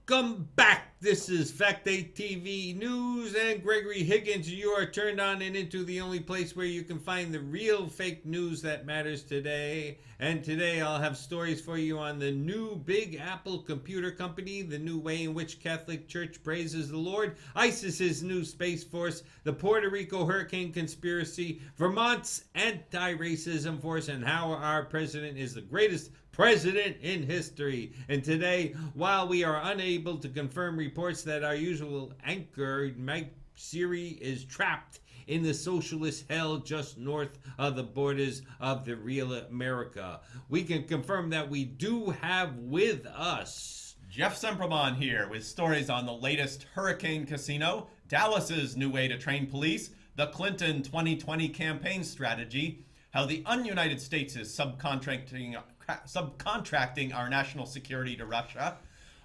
Welcome back. This is Fak'd TV News and Gregory Higgins. You are turned on and into the only place where you can find the real fake news that matters today. And today I'll have stories for you on the new Big Apple Computer Company, the new way in which Catholic Church praises the Lord, ISIS's new Space Force, the Puerto Rico hurricane conspiracy, Vermont's anti-racism force, and how our president is the greatest president in history. And today, while we are unable to confirm reports that our usual anchor, Mike Siri, is trapped in the socialist hell just north of the borders of the real America, we can confirm that we do have with us Jeff Semperman here with stories on the latest hurricane casino, Dallas's new way to train police, the Clinton 2020 campaign strategy, how the un-United States is subcontracting our national security to Russia,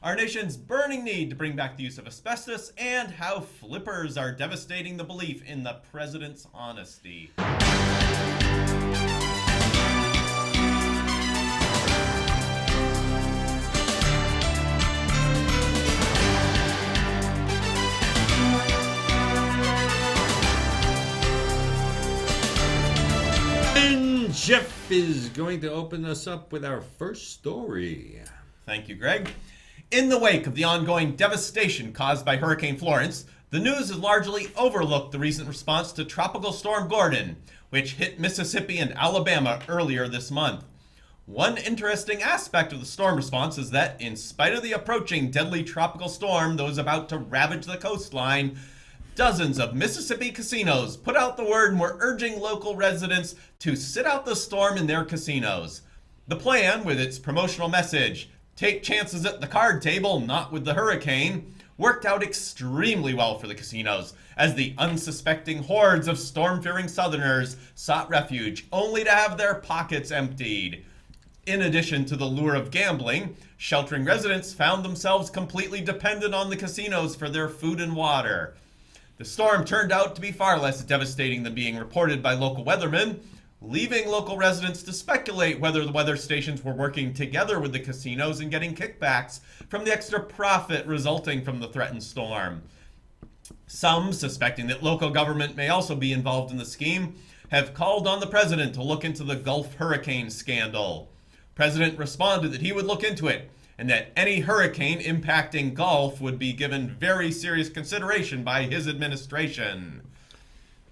our nation's burning need to bring back the use of asbestos, and how flippers are devastating the belief in the president's honesty. And Jeff is going to open us up with our first story. Thank you, Greg. In the wake of the ongoing devastation caused by Hurricane Florence, the news has largely overlooked the recent response to Tropical Storm Gordon, which hit Mississippi and Alabama earlier this month. One interesting aspect of the storm response is that, in spite of the approaching deadly tropical storm that was about to ravage the coastline, dozens of Mississippi casinos put out the word and were urging local residents to sit out the storm in their casinos. The plan, with its promotional message, "Take chances at the card table, not with the hurricane," worked out extremely well for the casinos, as the unsuspecting hordes of storm-fearing Southerners sought refuge only to have their pockets emptied. In addition to the lure of gambling, sheltering residents found themselves completely dependent on the casinos for their food and water. The storm turned out to be far less devastating than being reported by local weathermen, leaving local residents to speculate whether the weather stations were working together with the casinos and getting kickbacks from the extra profit resulting from the threatened storm. Some, suspecting that local government may also be involved in the scheme, have called on the president to look into the Gulf hurricane scandal. The president responded that he would look into it, and that any hurricane impacting Gulf would be given very serious consideration by his administration.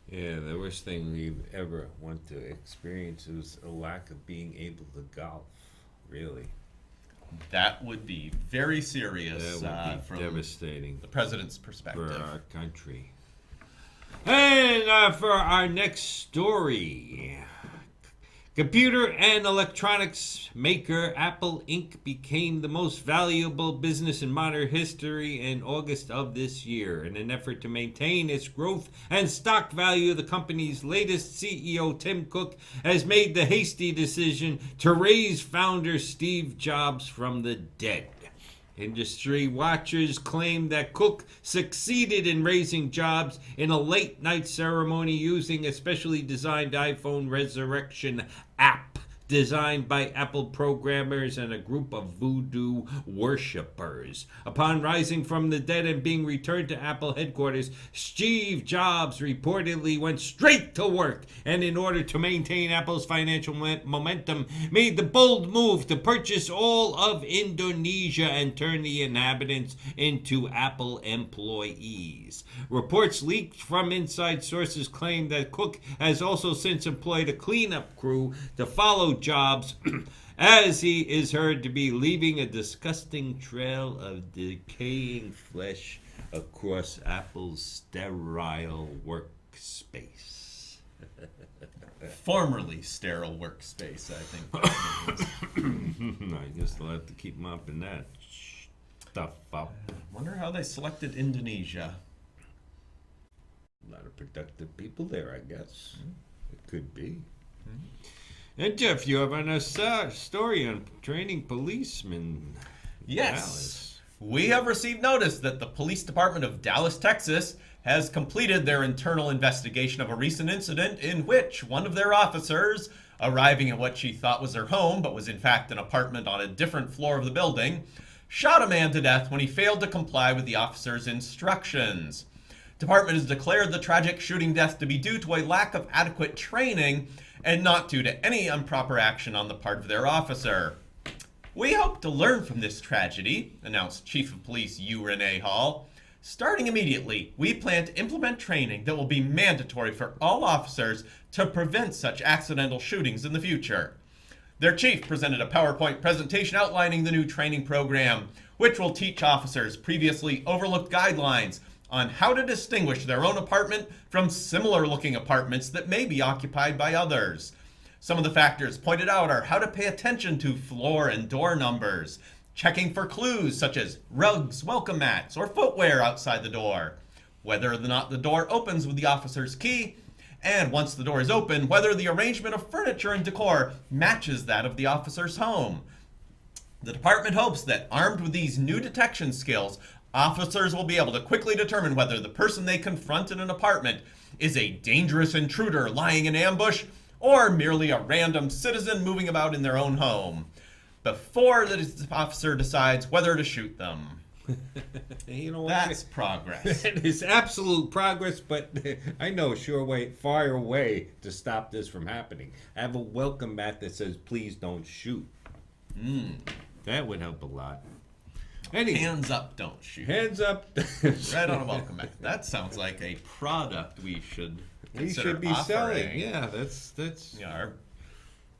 Yeah, the worst thing we ever want to experience is a lack of being able to golf, really. That would be very serious That would be from devastating the president's perspective. for our country. And for our next story, computer and electronics maker Apple Inc. became the most valuable business in modern history in August of this year. In an effort to maintain its growth and stock value, the company's latest CEO, Tim Cook, has made the hasty decision to raise founder Steve Jobs from the dead. Industry watchers claim that Cook succeeded in raising Jobs in a late-night ceremony using a specially designed iPhone resurrection app designed by Apple programmers and a group of voodoo worshippers. Upon rising from the dead and being returned to Apple headquarters, Steve Jobs reportedly went straight to work, and in order to maintain Apple's financial momentum, made the bold move to purchase all of Indonesia and turn the inhabitants into Apple employees. Reports leaked from inside sources claim that Cook has also since employed a cleanup crew to follow Jobs as he is heard to be leaving a disgusting trail of decaying flesh across Apple's sterile workspace. Formerly sterile workspace, I think. I guess they'll have to keep mopping that stuff up. Wonder how they selected Indonesia. A lot of productive people there, I guess. It could be. And Jeff, you have a story on training policemen. Yes. Dallas. We have received notice that the police department of Dallas, Texas, has completed their internal investigation of a recent incident in which one of their officers, arriving at what she thought was her home, but was in fact an apartment on a different floor of the building, shot a man to death when he failed to comply with the officer's instructions. Department has declared the tragic shooting death to be due to a lack of adequate training and not due to any improper action on the part of their officer. We hope to learn from this tragedy, announced Chief of Police U. Renee Hall. Starting immediately, we plan to implement training that will be mandatory for all officers to prevent such accidental shootings in the future. Their chief presented a PowerPoint presentation outlining the new training program, which will teach officers previously overlooked guidelines on how to distinguish their own apartment from similar-looking apartments that may be occupied by others. Some of the factors pointed out are how to pay attention to floor and door numbers, checking for clues such as rugs, welcome mats, or footwear outside the door, whether or not the door opens with the officer's key, and once the door is open, whether the arrangement of furniture and decor matches that of the officer's home. The department hopes that armed with these new detection skills, officers will be able to quickly determine whether the person they confront in an apartment is a dangerous intruder lying in ambush or merely a random citizen moving about in their own home, before the officer decides whether to shoot them. You know what? That's progress. It is absolute progress, but I know a fire way to stop this from happening. Have a welcome mat that says, please don't shoot. That would help a lot. Anyway, Hands up, don't shoot. hands up. Right on a welcome mat. That sounds like a product we should consider be offering. selling. Yeah, that's Yeah, our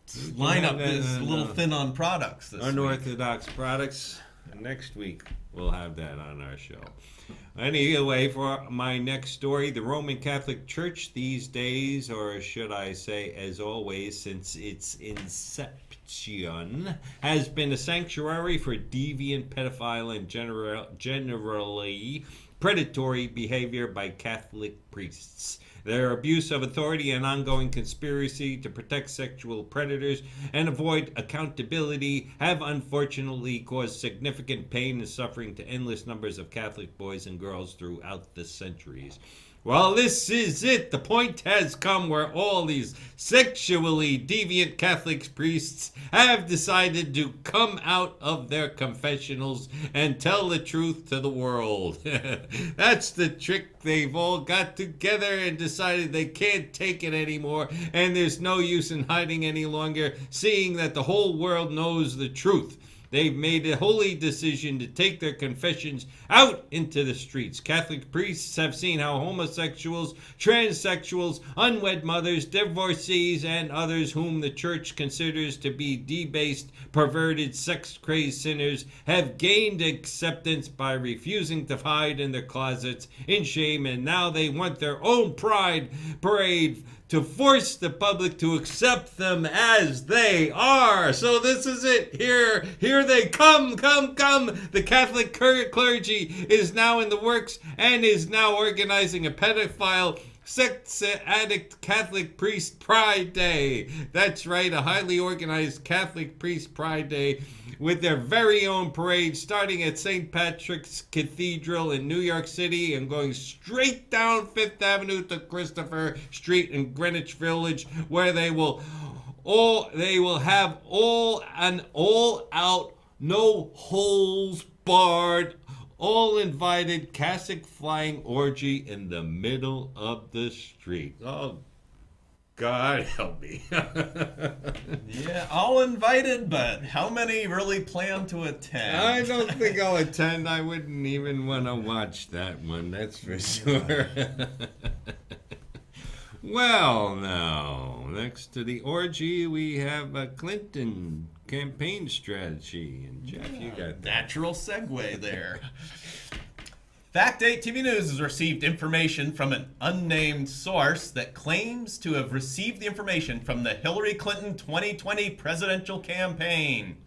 lineup is a little thin on products this week. unorthodox products. Next week we'll have that on our show. Anyway, for my next story, the Roman Catholic Church these days, or should I say as always since its inception, has been a sanctuary for deviant, pedophile, and generally predatory behavior by Catholic priests. Their abuse of authority and ongoing conspiracy to protect sexual predators and avoid accountability have unfortunately caused significant pain and suffering to endless numbers of Catholic boys and girls throughout the centuries. Well, this is it. The point has come where all these sexually deviant Catholic priests have decided to come out of their confessionals and tell the truth to the world. That's the trick. They've all got together and decided they can't take it anymore, and there's no use in hiding any longer, seeing that the whole world knows the truth. They've made a holy decision to take their confessions out into the streets. Catholic priests have seen how homosexuals, transsexuals, unwed mothers, divorcees, and others whom the church considers to be debased, perverted, sex-crazed sinners have gained acceptance by refusing to hide in their closets in shame, and now they want their own pride parade to force the public to accept them as they are. So this is it. Here they come. The Catholic clergy is now in the works and is now organizing a pedophile, sex addict Catholic priest Pride Day. That's right, a highly organized Catholic priest Pride Day with their very own parade starting at St. Patrick's Cathedral in New York City and going straight down Fifth Avenue to Christopher Street in Greenwich Village, where they will have an all out, no holes barred, all invited Catholic flying orgy in the middle of the street. Oh, God help me. Yeah, all invited, but how many really plan to attend? I don't think I'll attend. I wouldn't even want to watch that one, that's for sure. Well, now, next to the orgy, we have a Clinton campaign strategy. And Jeff, you got that. Natural segue there. Fact 8 TV News has received information from an unnamed source that claims to have received the information from the Hillary Clinton 2020 presidential campaign.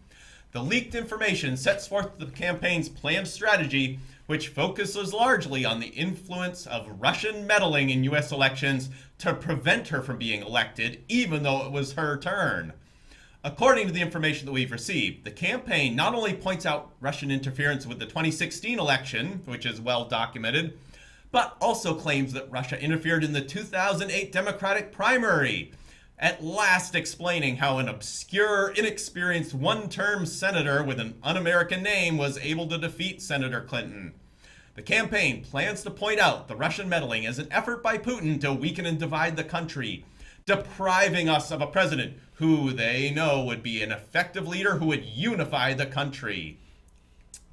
The leaked information sets forth the campaign's planned strategy, which focuses largely on the influence of Russian meddling in U.S. elections to prevent her from being elected, even though it was her turn. According to the information that we've received, the campaign not only points out Russian interference with the 2016 election, which is well documented, but also claims that Russia interfered in the 2008 Democratic primary, at last explaining how an obscure, inexperienced one-term senator with an un-American name was able to defeat Senator Clinton. The campaign plans to point out the Russian meddling as an effort by Putin to weaken and divide the country, depriving us of a president who they know would be an effective leader who would unify the country.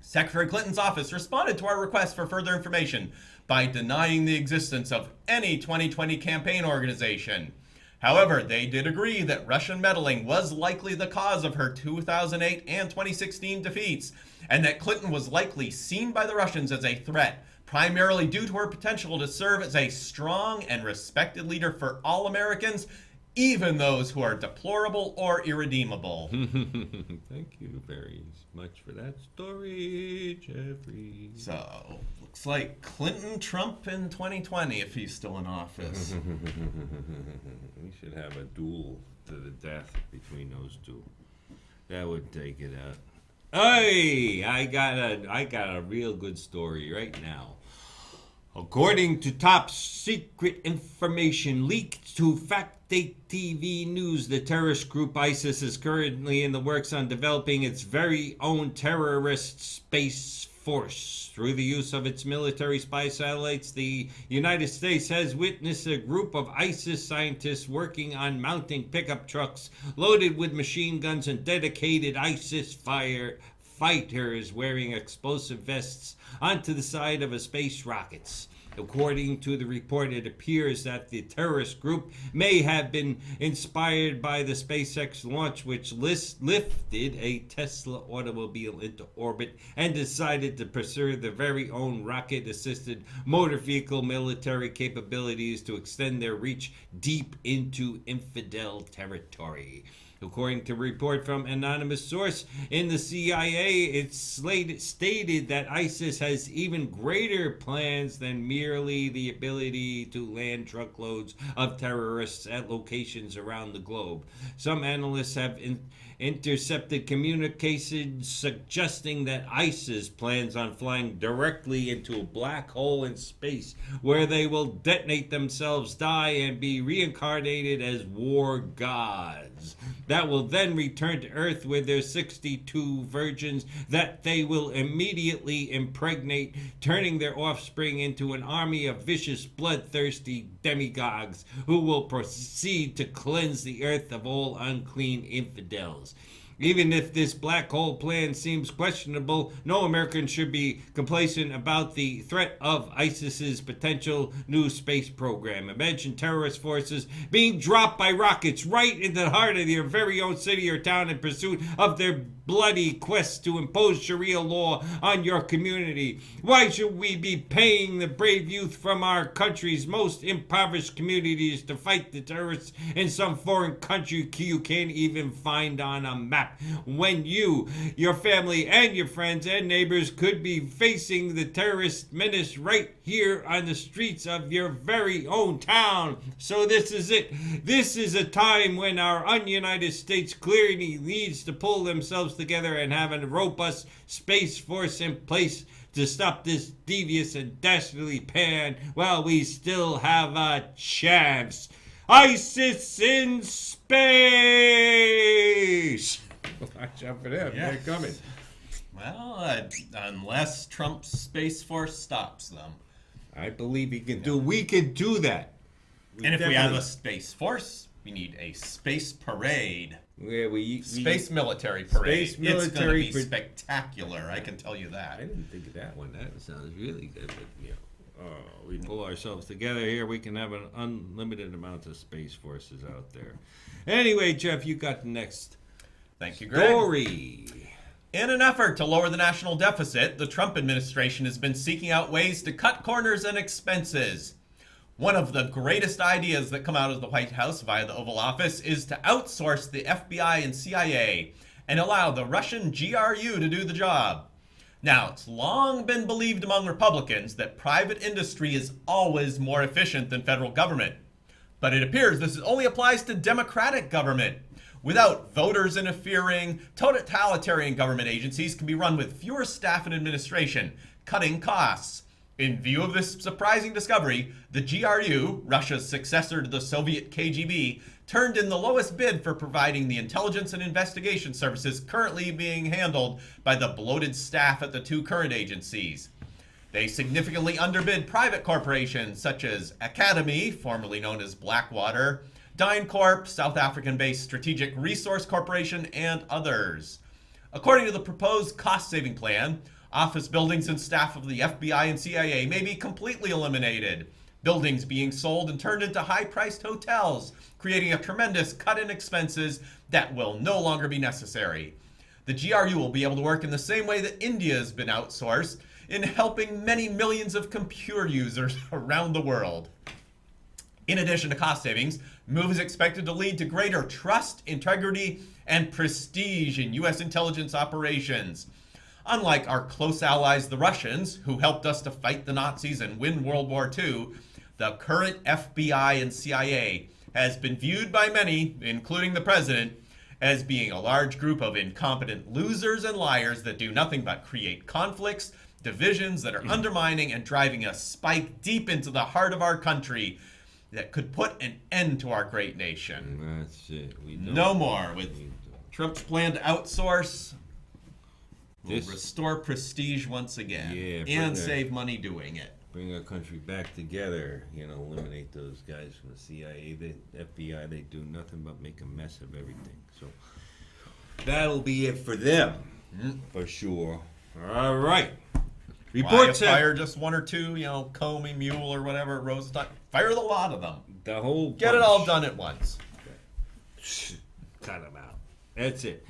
Secretary Clinton's office responded to our request for further information by denying the existence of any 2020 campaign organization. However, they did agree that Russian meddling was likely the cause of her 2008 and 2016 defeats, and that Clinton was likely seen by the Russians as a threat, primarily due to her potential to serve as a strong and respected leader for all Americans, even those who are deplorable or irredeemable. Thank you very much for that story, Jeffrey. So, looks like Clinton Trump in 2020 if he's still in office. We should have a duel to the death between those two. That would take it out. Hey, I got a real good story right now. According to top secret information leaked to Fak'd TV News, the terrorist group ISIS is currently in the works on developing its very own terrorist space force. Through the use of its military spy satellites, the United States has witnessed a group of ISIS scientists working on mounting pickup trucks loaded with machine guns and dedicated ISIS fighters wearing explosive vests onto the side of a space rockets. According to the report, it appears that the terrorist group may have been inspired by the SpaceX launch, which lifted a Tesla automobile into orbit and decided to pursue their very own rocket-assisted motor vehicle military capabilities to extend their reach deep into infidel territory. According to a report from an anonymous source in the CIA, it's stated that ISIS has even greater plans than merely the ability to land truckloads of terrorists at locations around the globe. Some analysts have intercepted communications suggesting that ISIS plans on flying directly into a black hole in space where they will detonate themselves, die, and be reincarnated as war gods that will then return to Earth with their 62 virgins that they will immediately impregnate, turning their offspring into an army of vicious, bloodthirsty demigods who will proceed to cleanse the earth of all unclean infidels. Even if this black hole plan seems questionable, no American should be complacent about the threat of ISIS's potential new space program. Imagine terrorist forces being dropped by rockets right in the heart of your very own city or town in pursuit of their bloody quest to impose Sharia law on your community. Why should we be paying the brave youth from our country's most impoverished communities to fight the terrorists in some foreign country you can't even find on a map, when you, your family, and your friends and neighbors could be facing the terrorist menace right here on the streets of your very own town? So this is it. This is a time when our ununited states clearly needs to pull themselves together and have a robust space force in place to stop this devious and dastardly plan while we still have a chance. ISIS in space! Watch out for them. Yeah. They're coming. Well, unless Trump's Space Force stops them. I believe he can do. We can do that. And if we have a Space Force, we need a space parade. Yeah, Space military parade. Space military it's going to be spectacular, I can tell you I that. didn't think of that one. That sounds really good. But, we pull ourselves together here, we can have an unlimited amount of space forces out there. Anyway, Jeff, you got the next Thank you, Greg. story. In an effort to lower the national deficit, the Trump administration has been seeking out ways to cut corners and expenses. One of the greatest ideas that come out of the White House via the Oval Office is to outsource the FBI and CIA and allow the Russian GRU to do the job. Now, it's long been believed among Republicans that private industry is always more efficient than federal government. But it appears this only applies to democratic government. Without voters interfering, totalitarian government agencies can be run with fewer staff and administration, cutting costs. In view of this surprising discovery, the GRU, Russia's successor to the Soviet KGB, turned in the lowest bid for providing the intelligence and investigation services currently being handled by the bloated staff at the two current agencies. They significantly underbid private corporations such as Academy, formerly known as Blackwater, DynCorp, South African-based Strategic Resource Corporation, and others. According to the proposed cost-saving plan, office buildings and staff of the FBI and CIA may be completely eliminated, buildings being sold and turned into high-priced hotels, creating a tremendous cut in expenses that will no longer be necessary. The GRU will be able to work in the same way that India has been outsourced, in helping many millions of computer users around the world. In addition to cost savings, the move is expected to lead to greater trust, integrity, and prestige in U.S. intelligence operations. Unlike our close allies, the Russians, who helped us to fight the Nazis and win World War II, the current FBI and CIA has been viewed by many, including the president, as being a large group of incompetent losers and liars that do nothing but create conflicts, divisions that are undermining and driving a spike deep into the heart of our country that could put an end to our great nation. That's it. No more with Trump's plan to outsource. We'll restore prestige once again and save money doing it. Bring our country back together, eliminate those guys from the CIA, the FBI. They do nothing but make a mess of everything. So that'll be it for them, for sure. All right. Reports fire just one or two, Comey, Mule, or whatever, Rosenstein. Fire the lot of them. The whole Get it all done at once. Cut them out. That's it.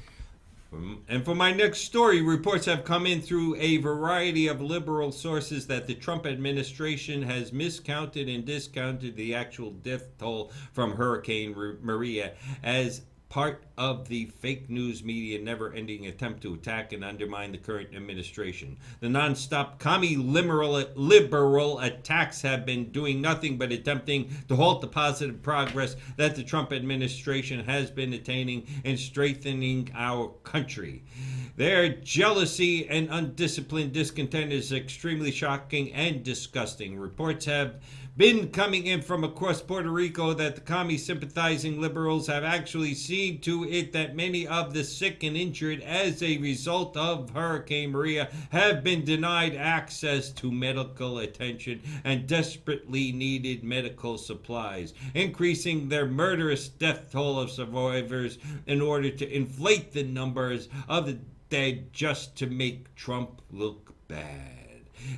And for my next story, reports have come in through a variety of liberal sources that the Trump administration has miscounted and discounted the actual death toll from Hurricane Maria as part of the fake news media never-ending attempt to attack and undermine the current administration. The non-stop liberal attacks have been doing nothing but attempting to halt the positive progress that the Trump administration has been attaining in strengthening our country. Their jealousy and undisciplined discontent is extremely shocking and disgusting. Reports have been coming in from across Puerto Rico that the commie-sympathizing liberals have actually seen to it that many of the sick and injured as a result of Hurricane Maria have been denied access to medical attention and desperately needed medical supplies, increasing their murderous death toll of survivors in order to inflate the numbers of the dead just to make Trump look bad.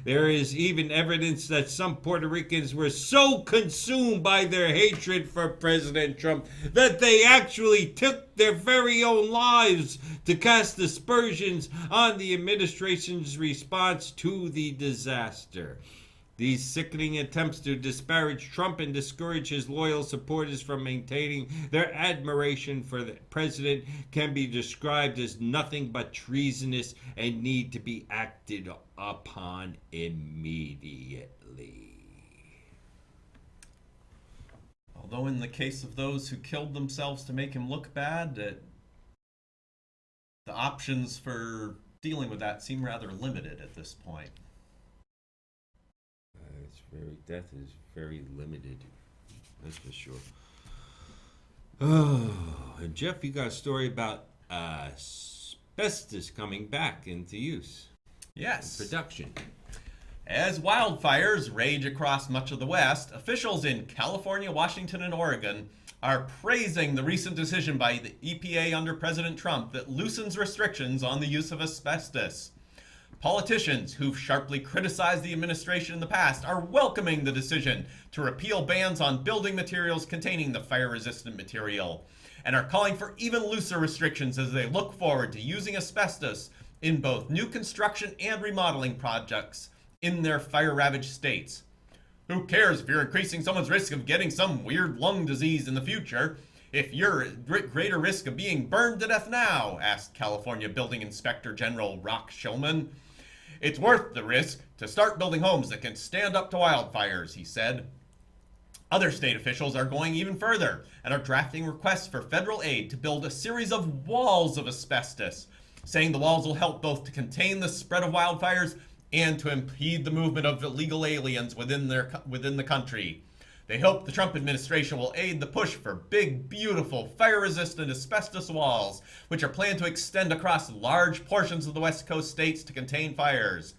There is even evidence that some Puerto Ricans were so consumed by their hatred for President Trump that they actually took their very own lives to cast aspersions on the administration's response to the disaster. These sickening attempts to disparage Trump and discourage his loyal supporters from maintaining their admiration for the president can be described as nothing but treasonous and need to be acted upon immediately. Although in the case of those who killed themselves to make him look bad, the options for dealing with that seem rather limited at this point. Death is very limited. That's for sure. Oh, and Jeff, you got a story about asbestos coming back into use. Yes. Production. As wildfires rage across much of the West, officials in California, Washington, and Oregon are praising the recent decision by the EPA under President Trump that loosens restrictions on the use of asbestos. Politicians who've sharply criticized the administration in the past are welcoming the decision to repeal bans on building materials containing the fire-resistant material, and are calling for even looser restrictions as they look forward to using asbestos in both new construction and remodeling projects in their fire-ravaged states. Who cares if you're increasing someone's risk of getting some weird lung disease in the future, if you're at greater risk of being burned to death now? Asked California Building Inspector General Rock Shulman. It's worth the risk to start building homes that can stand up to wildfires, he said. Other state officials are going even further and are drafting requests for federal aid to build a series of walls of asbestos, saying the walls will help both to contain the spread of wildfires and to impede the movement of illegal aliens within the country. They hope the Trump administration will aid the push for big, beautiful, fire-resistant asbestos walls, which are planned to extend across large portions of the West Coast states to contain fires.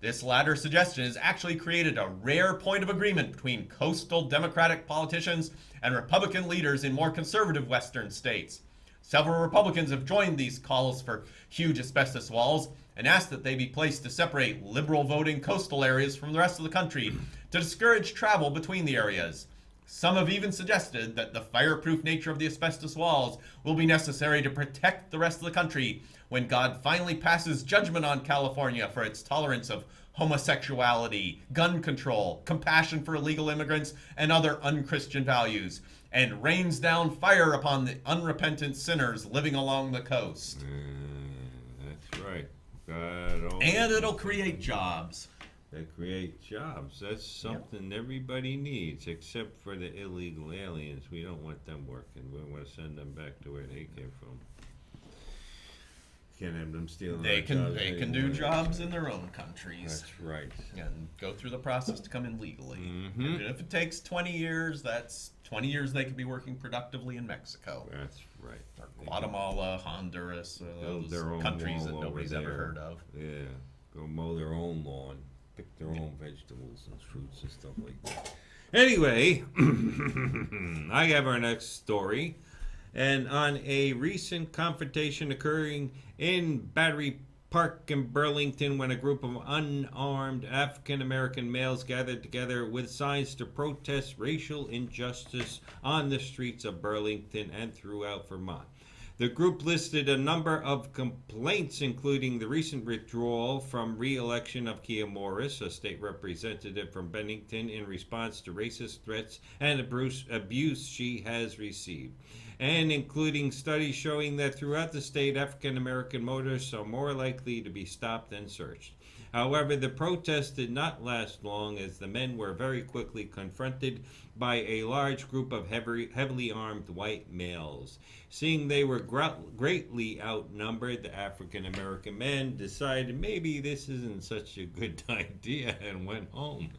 This latter suggestion has actually created a rare point of agreement between coastal Democratic politicians and Republican leaders in more conservative Western states. Several Republicans have joined these calls for huge asbestos walls and asked that they be placed to separate liberal voting coastal areas from the rest of the country to discourage travel between the areas. Some have even suggested that the fireproof nature of the asbestos walls will be necessary to protect the rest of the country when God finally passes judgment on California for its tolerance of homosexuality, gun control, compassion for illegal immigrants, and other unchristian values, and rains down fire upon the unrepentant sinners living along the coast. That's right. God, and it'll create jobs. That create jobs. That's something everybody needs, except for the illegal aliens. We don't want them working. We want to send them back to where they came from. Can't have them stealing. They can do jobs in their own countries. That's right. And go through the process to come in legally. Mm-hmm. And if it takes 20 years, that's 20 years they could be working productively in Mexico. That's right. Or Guatemala, Honduras, those countries that nobody's ever heard of. Yeah. Go mow their own lawn. Pick their own vegetables and fruits and stuff like that. Anyway, I have our next story. And on a recent confrontation occurring in Battery Park in Burlington when a group of unarmed African-American males gathered together with signs to protest racial injustice on the streets of Burlington and throughout Vermont. The group listed a number of complaints, including the recent withdrawal from re-election of Kia Morris, a state representative from Bennington, in response to racist threats and abuse she has received, and including studies showing that throughout the state, African American motorists are more likely to be stopped and searched. However, the protest did not last long, as the men were very quickly confronted by a large group of heavily armed white males. Seeing they were greatly outnumbered, the African American men decided maybe this isn't such a good idea and went home.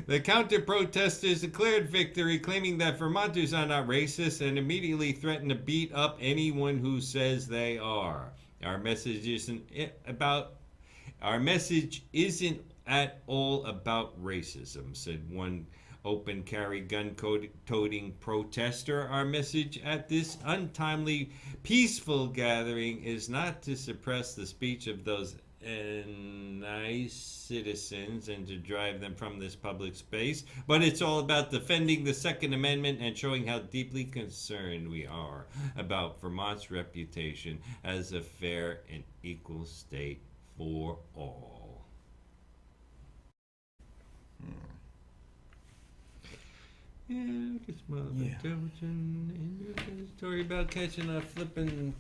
The counter-protesters declared victory, claiming that Vermonters are not racist, and immediately threatened to beat up anyone who says they are. Our message isn't at all about racism, said one open carry gun toting protester. Our message at this untimely peaceful gathering is not to suppress the speech of those nice citizens and to drive them from this public space, but it's all about defending the Second Amendment and showing how deeply concerned we are about Vermont's reputation as a fair and equal state for all. Yeah, just story about catching a flipping.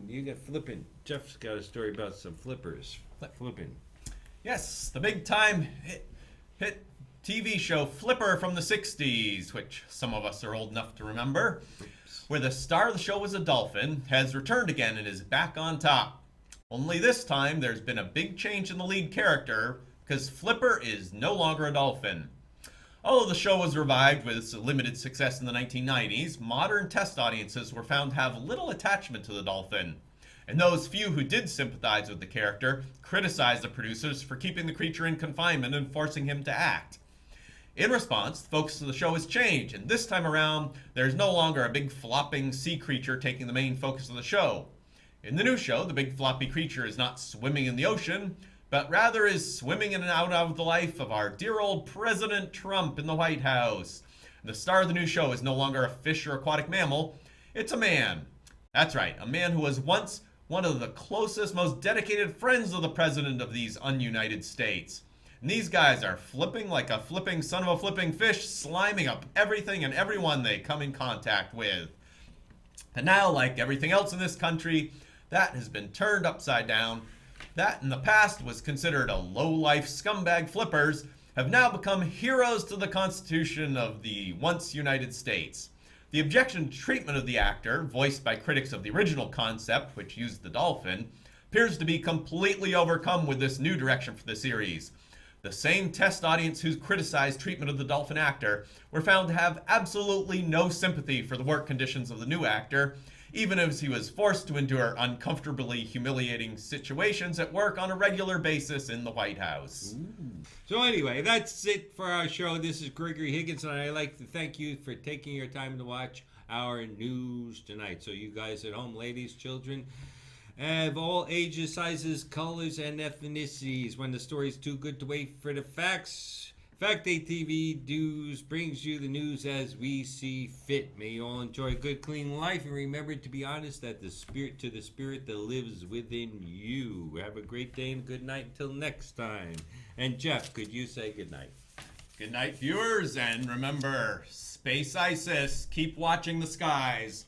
You got flipping. Jeff's got a story about some flippers. Flipping. Yes, the big time hit TV show Flipper from the 60s, which some of us are old enough to remember, where the star of the show was a dolphin, has returned again and is back on top. Only this time there's been a big change in the lead character, because Flipper is no longer a dolphin. Although the show was revived with limited success in the 1990s, modern test audiences were found to have little attachment to the dolphin. And those few who did sympathize with the character criticized the producers for keeping the creature in confinement and forcing him to act. In response, the focus of the show has changed, and this time around, there's no longer a big flopping sea creature taking the main focus of the show. In the new show, the big floppy creature is not swimming in the ocean, but rather is swimming in and out of the life of our dear old President Trump in the White House. The star of the new show is no longer a fish or aquatic mammal, it's a man. That's right, a man who was once one of the closest, most dedicated friends of the President of these ununited states. And these guys are flipping like a flipping son of a flipping fish, sliming up everything and everyone they come in contact with. And now, like everything else in this country, that has been turned upside down. That in the past was considered a low-life scumbag flippers have now become heroes to the Constitution of the once United States. The objection to treatment of the actor, voiced by critics of the original concept, which used the dolphin, appears to be completely overcome with this new direction for the series. The same test audience who criticized treatment of the dolphin actor were found to have absolutely no sympathy for the work conditions of the new actor, even as he was forced to endure uncomfortably humiliating situations at work on a regular basis in the White House. So anyway, that's it for our show. This is Gregory Higgins, and I'd like to thank you for taking your time to watch our news tonight. So you guys at home, ladies, children, of all ages, sizes, colors, and ethnicities, when the story's too good to wait for the facts, Fak'd TV News brings you the news as we see fit. May you all enjoy a good, clean life, and remember to be honest, that the spirit to the spirit that lives within you. Have a great day and good night until next time. And Jeff, could you say good night? Good night, viewers, and remember, Space ISIS, keep watching the skies.